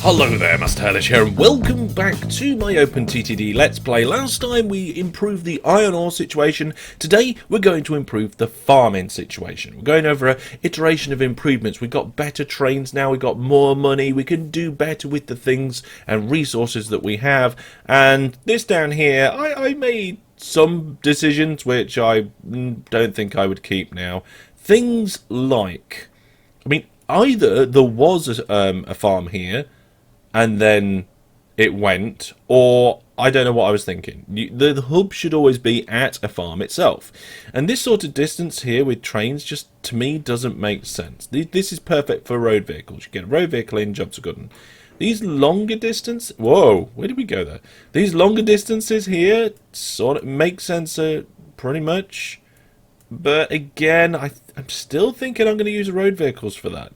Hello there, Master Hellish here, and welcome back to my OpenTTD Let's Play. Last time we improved the iron ore situation. Today we're going to improve the farming situation. We're going over an iteration of improvements. We've got better trains now, we've got more money, we can do better with the things and resources that we have. And this down here, I made some decisions which I don't think I would keep now. Things like, either there was a farm here, and then it went, or I don't know what I was thinking. The hub should always be at a farm itself. And this sort of distance here with trains just, to me, doesn't make sense. This is perfect for road vehicles. You get a road vehicle in, jobs are good. These longer distance... Whoa, where did we go there? These longer distances here sort of make sense pretty much. But again, I'm still thinking I'm going to use road vehicles for that.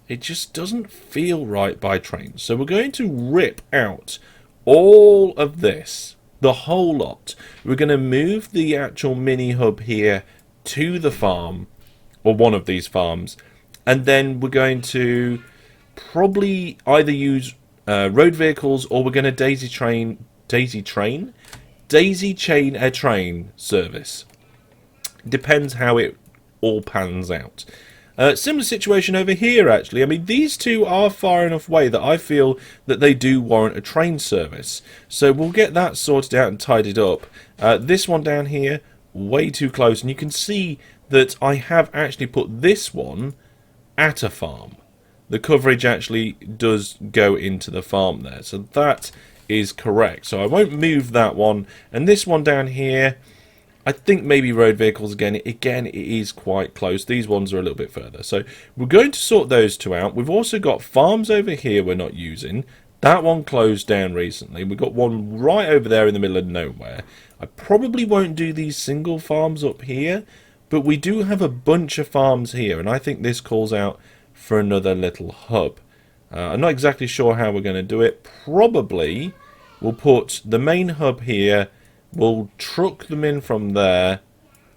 It just doesn't feel right by trains. So we're going to rip out all of this, the whole lot. We're going to move the actual mini hub here to the farm, or one of these farms, and then we're going to probably either use road vehicles, or we're going to daisy chain a train service. Depends how it all pans out. Similar situation over here, actually. I mean, these two are far enough away that I feel that they do warrant a train service. So we'll get that sorted out and tidied up. This one down here, way too close. And you can see that I have actually put this one at a farm. The coverage actually does go into the farm there. So that is correct. So I won't move that one. And this one down here, I think maybe road vehicles again. Again, it is quite close. These ones are a little bit further. So we're going to sort those two out. We've also got farms over here we're not using. That one closed down recently. We've got one right over there in the middle of nowhere. I probably won't do these single farms up here, but we do have a bunch of farms here, and I think this calls out for another little hub. I'm not exactly sure how we're going to do it. Probably we'll put the main hub here. We'll truck them in from there,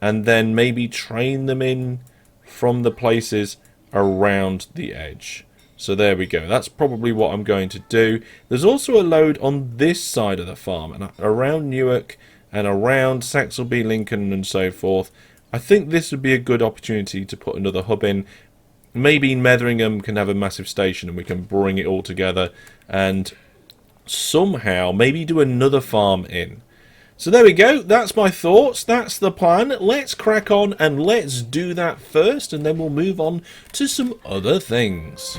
and then maybe train them in from the places around the edge. So there we go. That's probably what I'm going to do. There's also a load on this side of the farm, and around Newark and around Saxelby, Lincoln, and so forth. I think this would be a good opportunity to put another hub in. Maybe Metheringham can have a massive station, and we can bring it all together and somehow maybe do another farm in. So there we go, that's my thoughts, that's the plan. Let's crack on and let's do that first, and then we'll move on to some other things.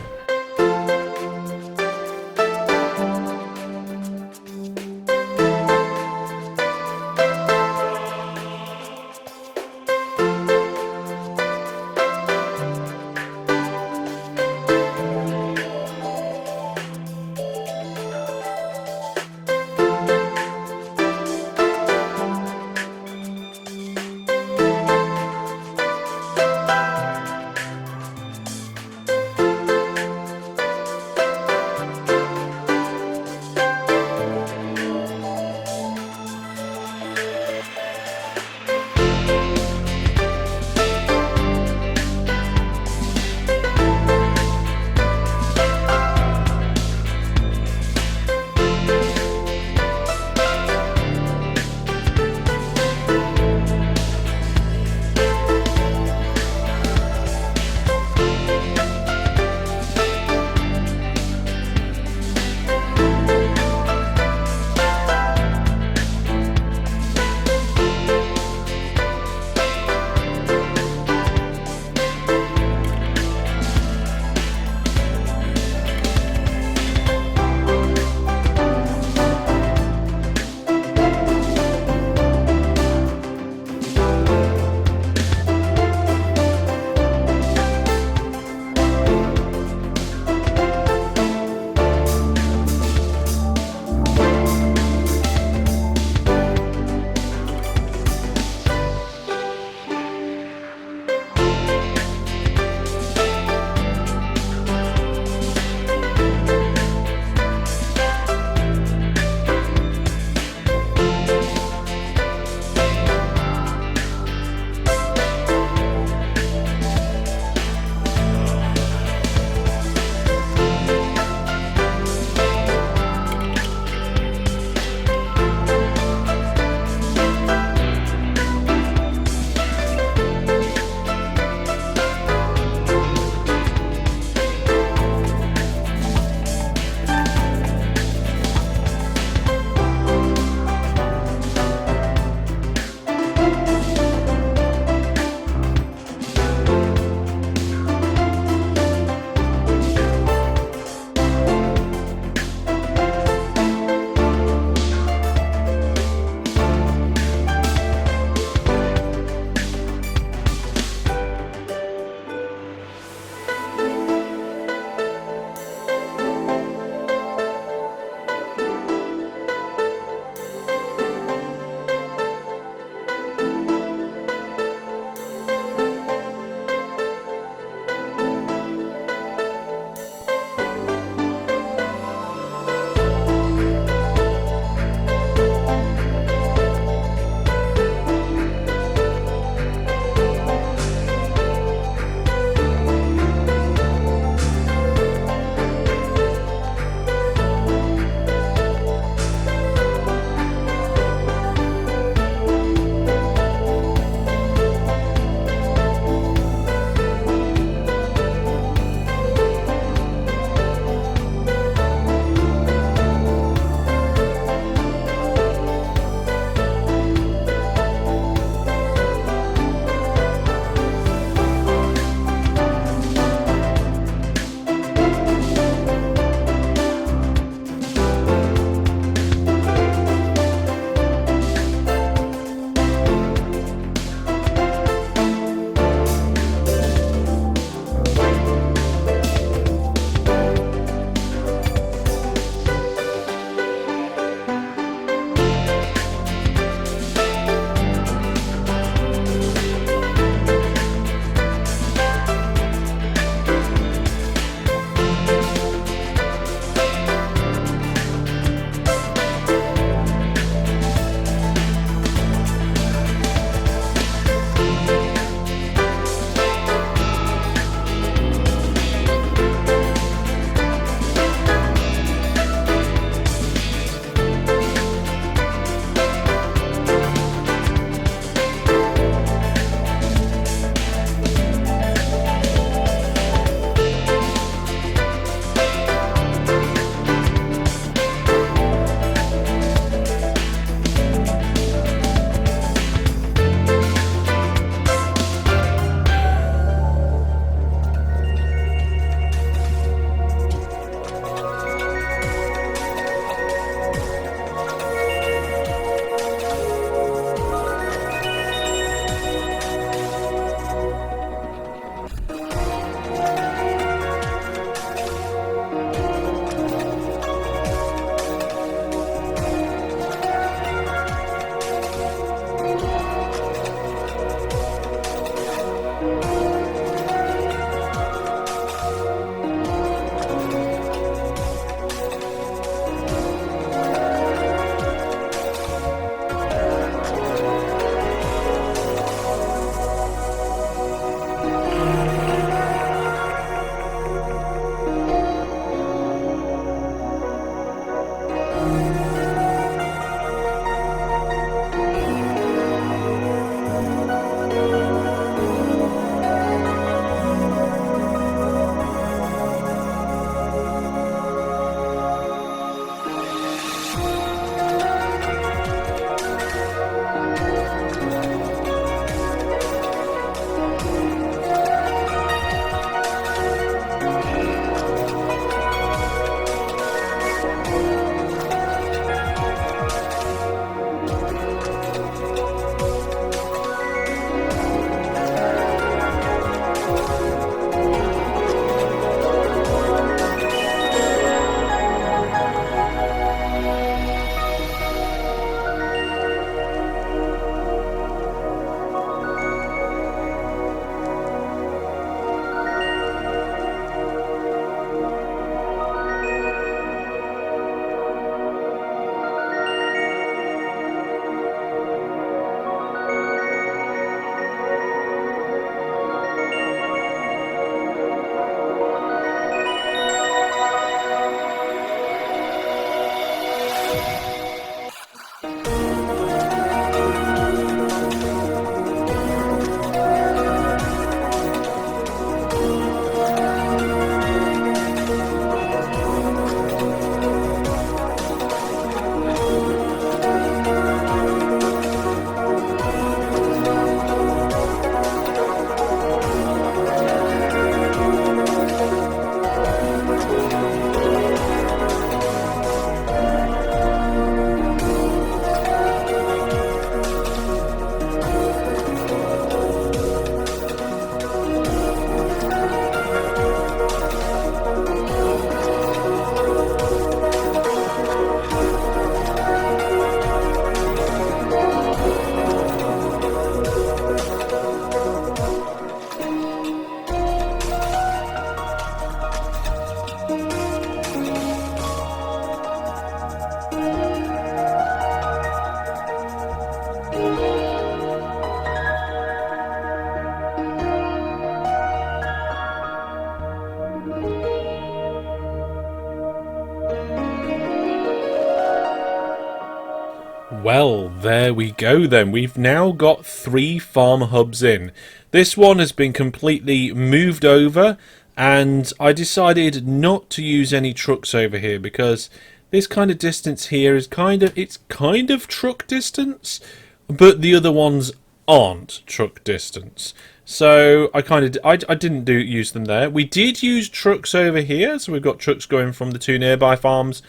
Well, there we go then. We've now got 3 farm hubs in. This one has been completely moved over, and I decided not to use any trucks over here because this kind of distance here is kind of truck distance, but the other ones aren't truck distance. So I didn't use them there. We did use trucks over here, so we've got trucks going from the 2 nearby farms,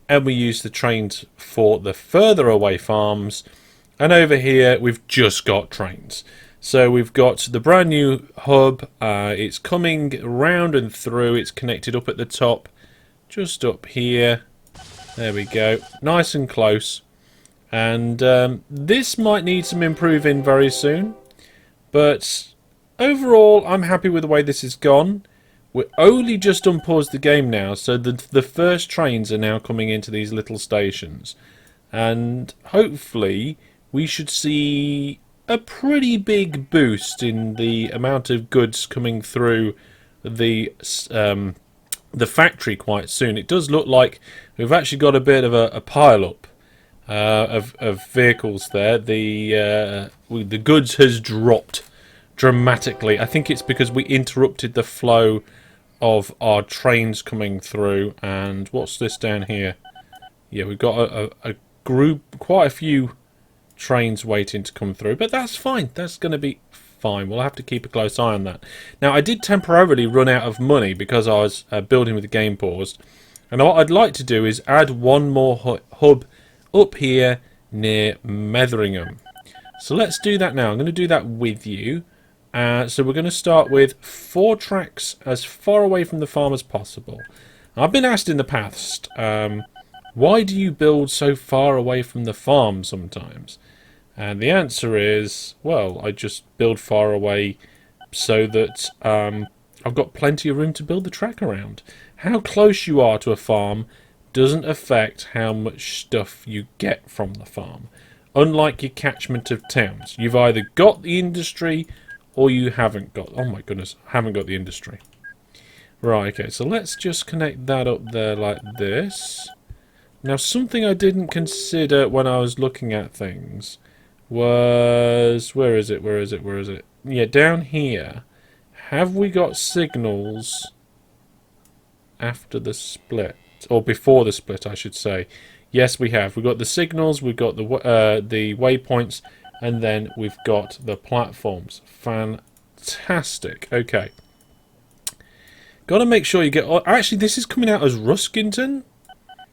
and we use the trains for the further away farms. And over here we've just got trains. So we've got the brand new hub. It's coming round and through. It's connected up at the top, just up here. There we go, nice and close. And this might need some improving very soon, but overall I'm happy with the way this has gone. We're only just unpaused the game now, so the first trains are now coming into these little stations. And hopefully we should see a pretty big boost in the amount of goods coming through the factory quite soon. It does look like we've actually got a bit of a pile-up of vehicles there. The goods has dropped dramatically. I think it's because we interrupted the flow of our trains coming through. And what's this down here? Yeah, we've got a group, quite a few trains waiting to come through, but that's fine. That's going to be fine. We'll have to keep a close eye on that. Now, I did temporarily run out of money because I was building with the game paused, and what I'd like to do is add one more hub up here near Metheringham. So let's do that now. I'm going to do that with you. So we're going to start with 4 tracks as far away from the farm as possible. I've been asked in the past, why do you build so far away from the farm sometimes? And the answer is, well, I just build far away so that I've got plenty of room to build the track around. How close you are to a farm doesn't affect how much stuff you get from the farm. Unlike your catchment of towns, you've either got the industry or you haven't got... Oh my goodness, haven't got the industry. Right, okay, so let's just connect that up there like this. Now, something I didn't consider when I was looking at things was... Where is it? Yeah, down here. Have we got signals after the split? Or before the split, I should say. Yes, we have. We've got the signals, we've got the waypoints, and then we've got the platforms. Fantastic. Okay. Got to make sure you get... Actually, this is coming out as Ruskington.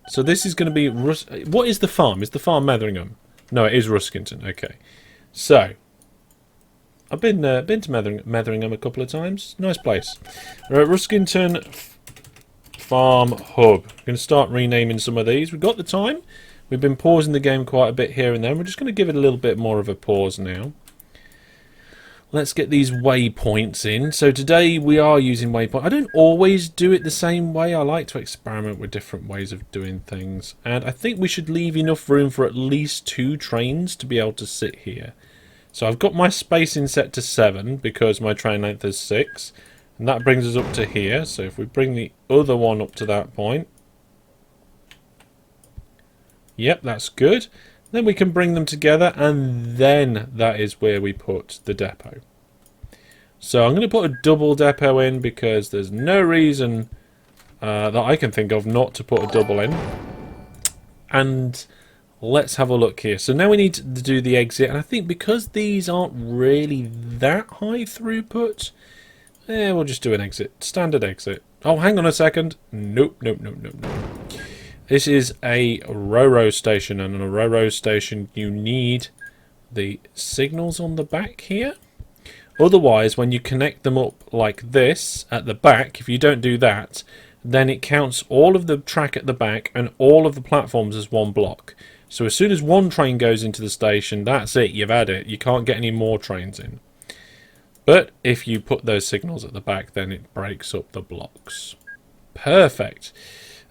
So this is going to be... What is the farm? Is the farm Metheringham? No, it is Ruskington. Okay. So, I've been to Metheringham a couple of times. Nice place. Ruskington Farm Hub. We're going to start renaming some of these. We've got the time. We've been pausing the game quite a bit here and there. We're just going to give it a little bit more of a pause now. Let's get these waypoints in. So today we are using waypoint. I don't always do it the same way. I like to experiment with different ways of doing things. And I think we should leave enough room for at least 2 trains to be able to sit here. So I've got my spacing set to 7 because my train length is 6. And that brings us up to here. So if we bring the other one up to that point. Yep, that's good. Then we can bring them together, and then that is where we put the depot. So I'm going to put a double depot in because there's no reason that I can think of not to put a double in. And let's have a look here. So now we need to do the exit, and I think because these aren't really that high throughput, we'll just do an exit. Standard exit. Oh, hang on a second. Nope. This is a Ro-Ro station, and on a Ro-Ro station you need the signals on the back here. Otherwise, when you connect them up like this at the back, if you don't do that, then it counts all of the track at the back and all of the platforms as one block. So as soon as one train goes into the station, that's it, you've had it. You can't get any more trains in. But if you put those signals at the back, then it breaks up the blocks. Perfect.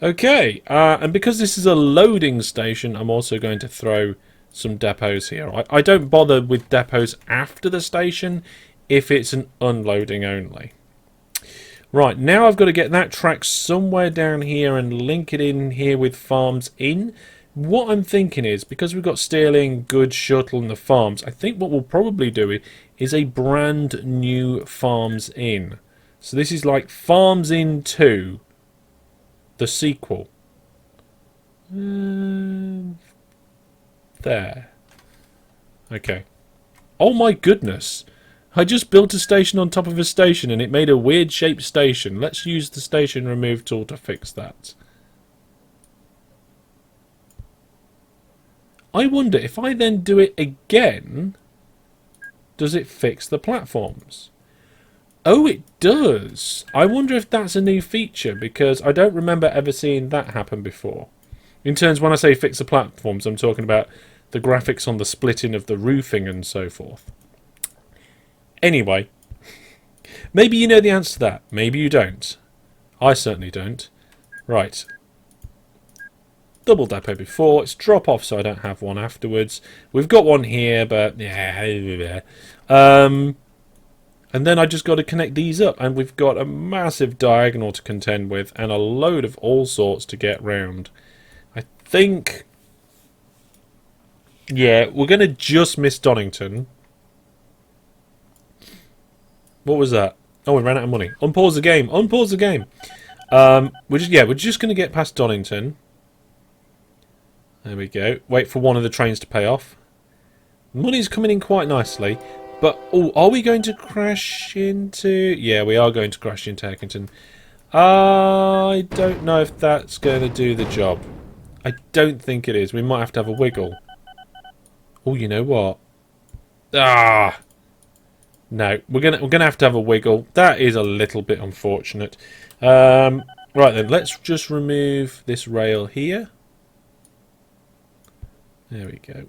Okay, and because this is a loading station, I'm also going to throw some depots here. I don't bother with depots after the station if it's an unloading only. Right, now I've got to get that track somewhere down here and link it in here with farms in. what I'm thinking is, because we've got Stirling, Good, Shuttle and the farms, I think what we'll probably do is a brand new Farms Inn. So this is like Farms Inn 2, the sequel. There. Okay. Oh my goodness. I just built a station on top of a station and it made a weird shaped station. Let's use the station remove tool to fix that. I wonder if I then do it again, does it fix the platforms? Oh, it does. I wonder if that's a new feature, because I don't remember ever seeing that happen before. In terms, when I say fix the platforms, I'm talking about the graphics on the splitting of the roofing and so forth. Anyway, maybe you know the answer to that. Maybe you don't. I certainly don't. Right. Double depot before. It's drop off so I don't have one afterwards. We've got one here, but yeah. And then I just got to connect these up, and we've got a massive diagonal to contend with and a load of all sorts to get round. I think, yeah, we're going to just miss Donington. What was that? Oh, we ran out of money. Unpause the game. Unpause the game. We're just going to get past Donington. There we go. Wait for one of the trains to pay off. Money's coming in quite nicely. But, oh, are we going to crash into... Yeah, we are going to crash into Heckington. I don't know if that's going to do the job. I don't think it is. We might have to have a wiggle. Oh, you know what? Ah! No, we're gonna have to have a wiggle. That is a little bit unfortunate. Right then, let's just remove this rail here. There we go.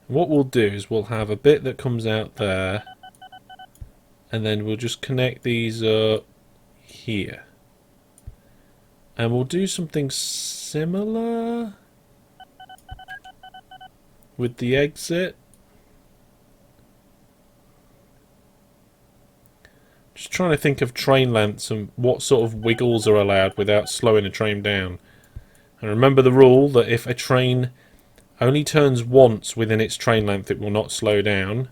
What we'll do is we'll have a bit that comes out there, and then we'll just connect these up here. And we'll do something similar with the exit. Just trying to think of train lengths and what sort of wiggles are allowed without slowing a train down. And remember the rule that if a train only turns once within its train length, it will not slow down.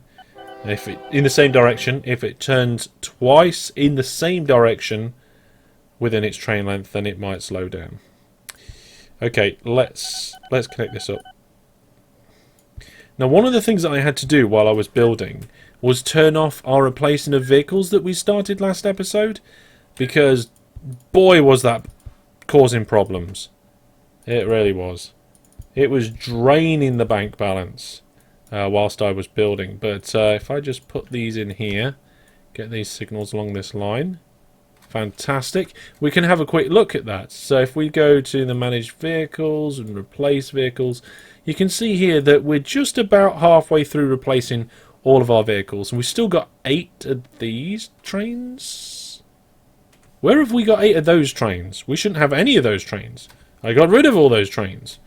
If it in the same direction, if it turns twice in the same direction within its train length, then it might slow down. Okay, let's connect this up. Now, one of the things that I had to do while I was building was turn off our replacing of vehicles that we started last episode, because boy was that causing problems. It really was. It was draining the bank balance whilst I was building. But if I just put these in here, get these signals along this line, fantastic. We can have a quick look at that. So if we go to the managed vehicles and replace vehicles, you can see here that we're just about halfway through replacing all of our vehicles, and we've still got 8 of these trains. Where have we got 8 of those trains? We shouldn't have any of those trains. I got rid of all those trains.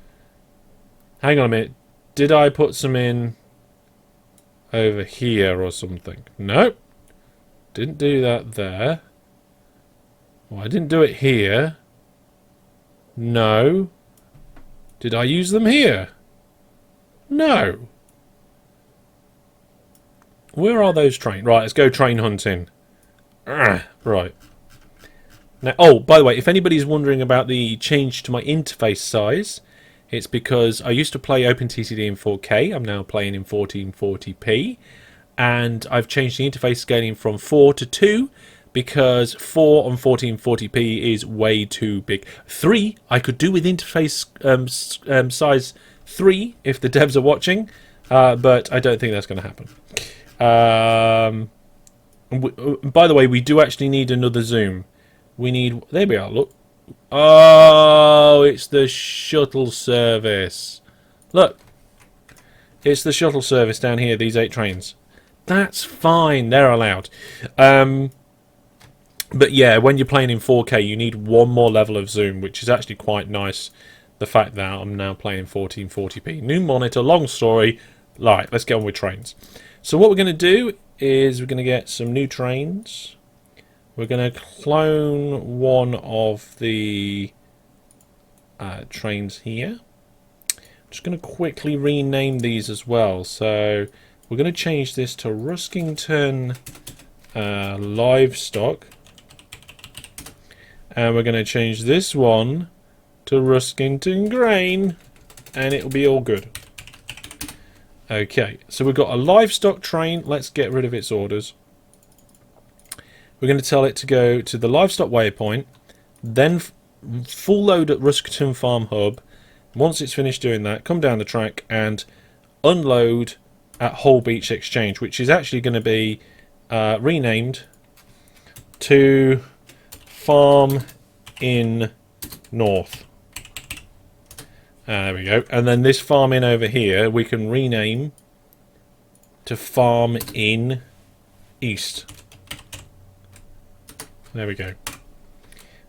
Hang on a minute. Did I put some in over here or something? Nope. Didn't do that there. Well, I didn't do it here. No. Did I use them here? No. Where are those trains? Right, let's go train hunting. Right. Now, oh, by the way, if anybody's wondering about the change to my interface size, it's because I used to play OpenTTD in 4K. I'm now playing in 1440p. And I've changed the interface scaling from 4 to 2 because 4 on 1440p is way too big. 3, I could do with interface size 3 if the devs are watching, but I don't think that's going to happen. By the way, we do actually need another zoom. We need... There we are, look. Oh, it's the shuttle service. Look. It's the shuttle service down here, these 8 trains. That's fine, they're allowed. But yeah, when you're playing in 4K, you need one more level of zoom, which is actually quite nice. The fact that I'm now playing 1440p. New monitor, long story. Right, let's get on with trains. So what we're going to do is we're going to get some new trains. We're going to clone one of the trains here. Just going to quickly rename these as well. So we're going to change this to Ruskington Livestock. And we're going to change this one to Ruskington Grain. And it'll be all good. Okay, so we've got a livestock train. Let's get rid of its orders. We're going to tell it to go to the livestock waypoint. Then full load at Ruskington Farm Hub. Once it's finished doing that, come down the track and unload at Whole Beach Exchange, which is actually going to be renamed to Farm in North. There we go. And then this farm in over here, we can rename to Farm in East. There we go.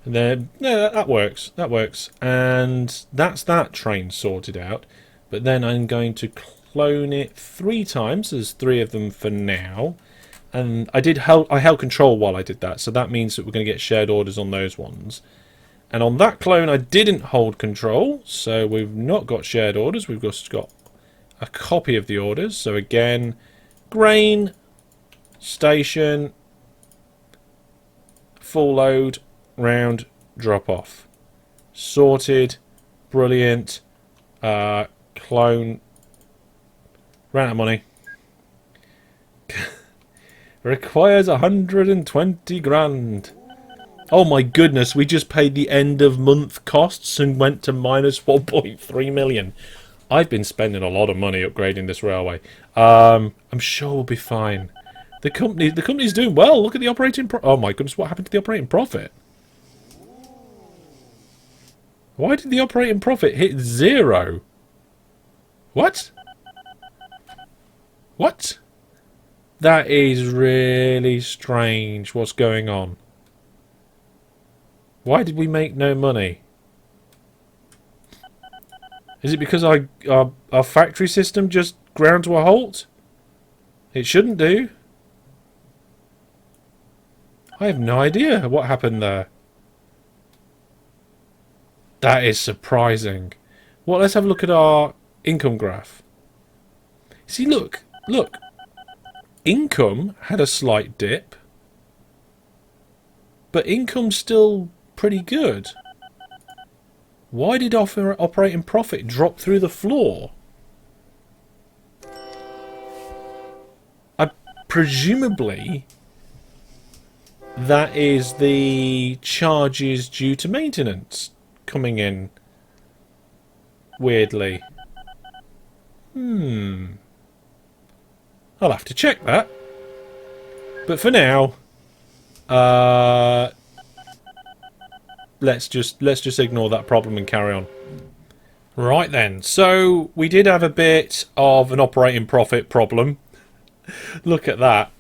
And then, no, that works. That works. And that's that train sorted out. But then I'm going to clone it 3 times. There's 3 of them for now. And I held control while I did that. So that means that we're going to get shared orders on those ones. And on that clone, I didn't hold control. So we've not got shared orders. We've just got a copy of the orders. So again, grain, station, full load, round, drop off. Sorted. Brilliant. Clone. Ran out of money. Requires 120 grand. Oh my goodness, we just paid the end of month costs and went to minus 1.3 million. I've been spending a lot of money upgrading this railway. I'm sure we'll be fine. The company's doing well. Look at the operating oh my goodness, what happened to the operating profit? Why did the operating profit hit 0? What? What? That is really strange. What's going on? Why did we make no money? Is it because our factory system just ground to a halt? It shouldn't do. I have no idea what happened there. That is surprising. Well, let's have a look at our income graph. See, look. Income had a slight dip. But income's still pretty good. Why did operating profit drop through the floor? Presumably that is the charges due to maintenance coming in weirdly. I'll have to check that. But for now, let's just ignore that problem and carry on. Right then, so we did have a bit of an operating profit problem. Look at that.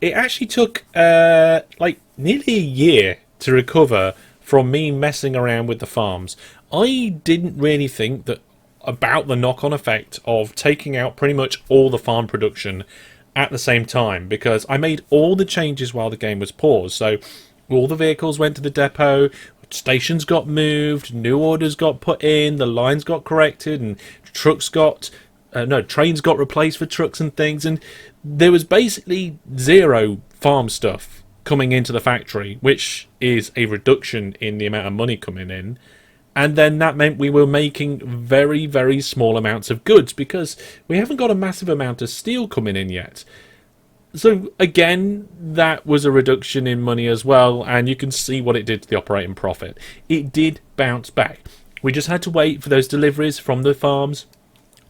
It actually took like nearly a year to recover from me messing around with the farms. I didn't really think that about the knock-on effect of taking out pretty much all the farm production at the same time, because I made all the changes while the game was paused. So all the vehicles went to the depot, stations got moved, new orders got put in, the lines got corrected, and trucks got trains got replaced for trucks and things, and there was basically 0 farm stuff coming into the factory, which is a reduction in the amount of money coming in. And then that meant we were making very, very small amounts of goods because we haven't got a massive amount of steel coming in yet. So again, that was a reduction in money as well, and you can see what it did to the operating profit. It did bounce back. We just had to wait for those deliveries from the farms,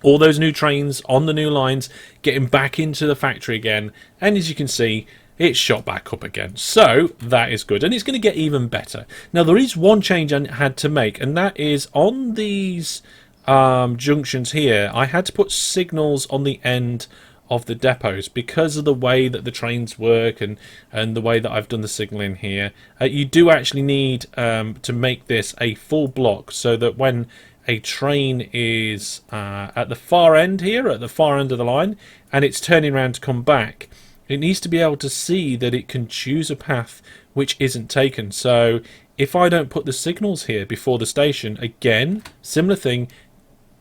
all those new trains on the new lines, getting back into the factory again, and as you can see, it's shot back up again. So that is good, and it's going to get even better. Now there is one change I had to make, and that is on these junctions here. I had to put signals on the end of the depots because of the way that the trains work and the way that I've done the signalling here. You do actually need to make this a full block so that when a train is at the far end here, at the far end of the line, and it's turning around to come back, it needs to be able to see that it can choose a path which isn't taken. So if I don't put the signals here before the station, again, similar thing,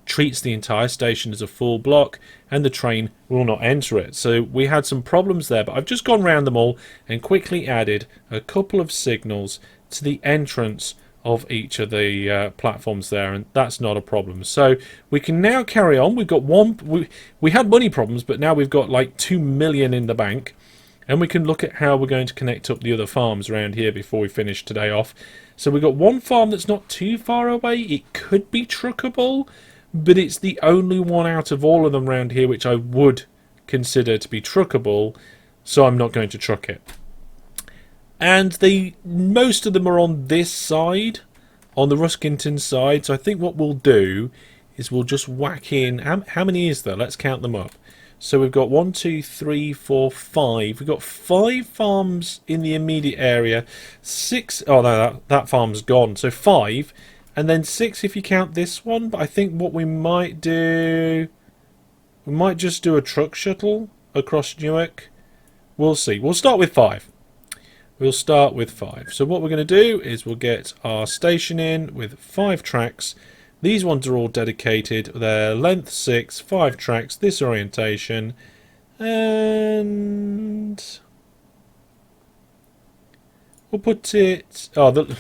treats the entire station as a full block, and the train will not enter it. So we had some problems there, but I've just gone around them all and quickly added a couple of signals to the entrance of each of the platforms there, and that's not a problem. So we can now carry on. We've got we had money problems, but now we've got like 2 million in the bank, and we can look at how we're going to connect up the other farms around here before we finish today off. So we've got one farm that's not too far away. It could be truckable, but it's the only one out of all of them around here which I would consider to be truckable, so I'm not going to truck it. And most of them are on this side, on the Ruskington side, so I think what we'll do is we'll just whack in, how many is there? Let's count them up. So we've got 1, 2, 3, 4, 5. We've got 5 farms in the immediate area. 6, oh no, that farm's gone, so 5. And then 6 if you count this one. But I think what we might do, we might just do a truck shuttle across Newark. We'll see. We'll start with 5. We'll start with 5. So what we're going to do is we'll get our station in with 5 tracks. These ones are all dedicated. They're length 6, 5 tracks, this orientation. And we'll put it... Oh, the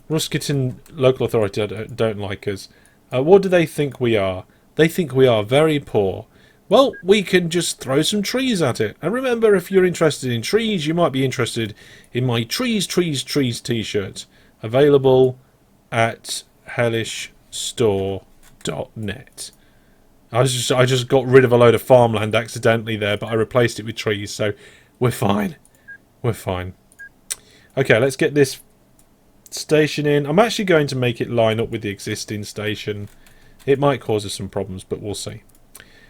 Ruskington local authority don't like us. What do they think we are? They think we are very poor. Well, we can just throw some trees at it. And remember, if you're interested in trees, you might be interested in my Trees t-shirt. Available at hellishstore.net. I just got rid of a load of farmland accidentally there, but I replaced it with trees, so we're fine. We're fine. Okay, let's get this station in. I'm actually going to make it line up with the existing station. It might cause us some problems, but we'll see.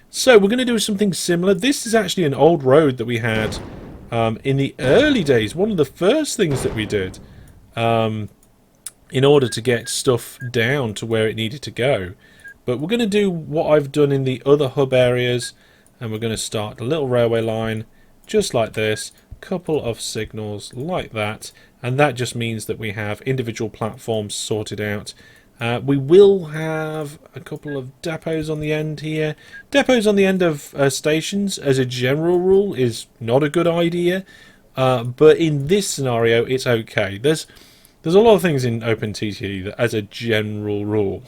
So we're going to do something similar. This is actually an old road that we had in the early days. One of the first things that we did in order to get stuff down to where it needed to go. But we're going to do what I've done in the other hub areas, and we're going to start a little railway line just like this. Couple of signals like that, and that just means that we have individual platforms sorted out. We will have a couple of depots on the end here. Depots on the end of stations, as a general rule, is not a good idea. But in this scenario, it's okay. There's a lot of things in OpenTTD that, as a general rule,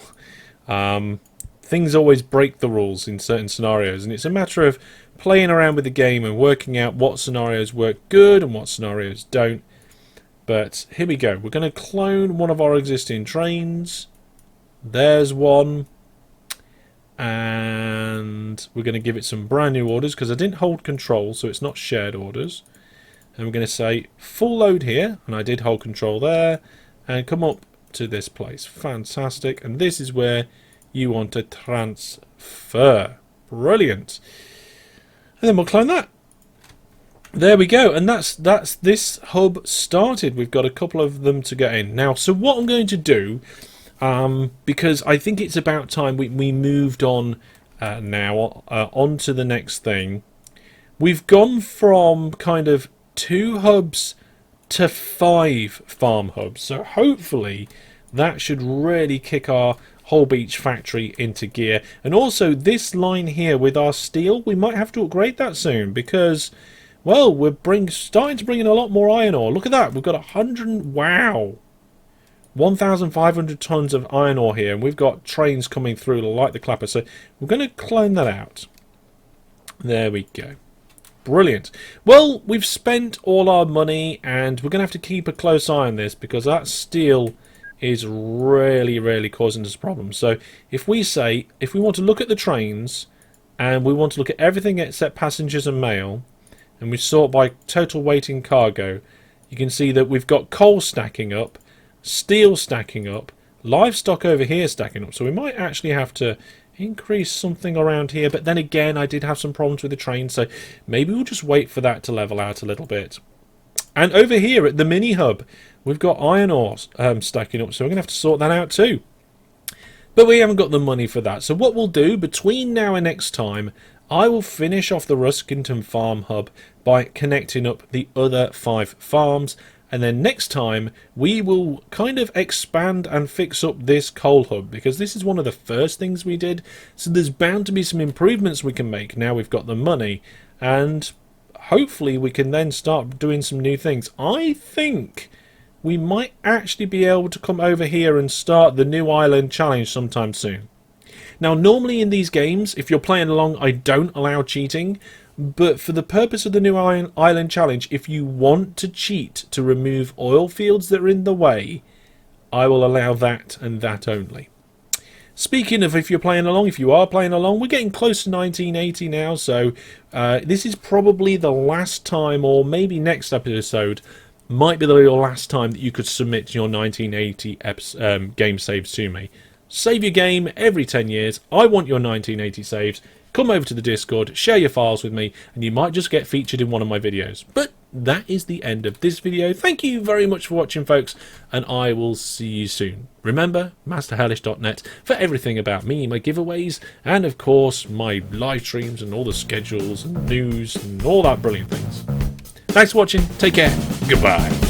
things always break the rules in certain scenarios, and it's a matter of playing around with the game and working out what scenarios work good and what scenarios don't. But here we go. We're going to clone one of our existing trains. There's one, and we're going to give it some brand new orders because I didn't hold control, so it's not shared orders. And we're going to say full load here, and I did hold control there, and come up to this place. Fantastic. And this is where you want to transfer. Brilliant. And then we'll clone that. There we go, and that's this hub started. We've got a couple of them to get in now. So what I'm going to do, because I think it's about time we moved on now on to the next thing. We've gone from kind of 2 hubs to 5 farm hubs, so hopefully that should really kick our whole beach factory into gear. And also this line here with our steel, we might have to upgrade that soon because, well, we're starting to bring in a lot more iron ore. Look at that, we've got 1,500 tons of iron ore here, and we've got trains coming through like the clapper. So we're going to clone that out. There we go. Brilliant. Well, we've spent all our money, and we're going to have to keep a close eye on this because that steel is really causing us problems. So if we want to look at the trains and we want to look at everything except passengers and mail, and we sort by total weight in cargo, you can see that we've got coal stacking up, steel stacking up, livestock over here stacking up. So we might actually have to increase something around here, but then again I did have some problems with the train, so maybe we'll just wait for that to level out a little bit. And over here at the mini hub, we've got iron ore stacking up, so we're going to have to sort that out too. But we haven't got the money for that. So what we'll do between now and next time, I will finish off the Ruskington farm hub by connecting up the other 5 farms, and then next time we will kind of expand and fix up this coal hub, because this is one of the first things we did, so there's bound to be some improvements we can make now we've got the money, and hopefully we can then start doing some new things. I think we might actually be able to come over here and start the new island challenge sometime soon. Now, normally in these games, if you're playing along, I don't allow cheating, but for the purpose of the new island challenge, if you want to cheat to remove oil fields that are in the way, I will allow that and that only. Speaking of if you're playing along, if you are playing along, we're getting close to 1980 now, so this is probably the last time, or maybe next episode might be the last time that you could submit your 1980 game saves to me. Save your game every 10 years. I want your 1980 saves. Come over to the Discord, share your files with me, and you might just get featured in one of my videos. But that is the end of this video. Thank you very much for watching, folks, and I will see you soon. Remember, masterhellish.net for everything about me, my giveaways, and of course my live streams and all the schedules and news and all that brilliant things. Thanks for watching. Take care. Goodbye.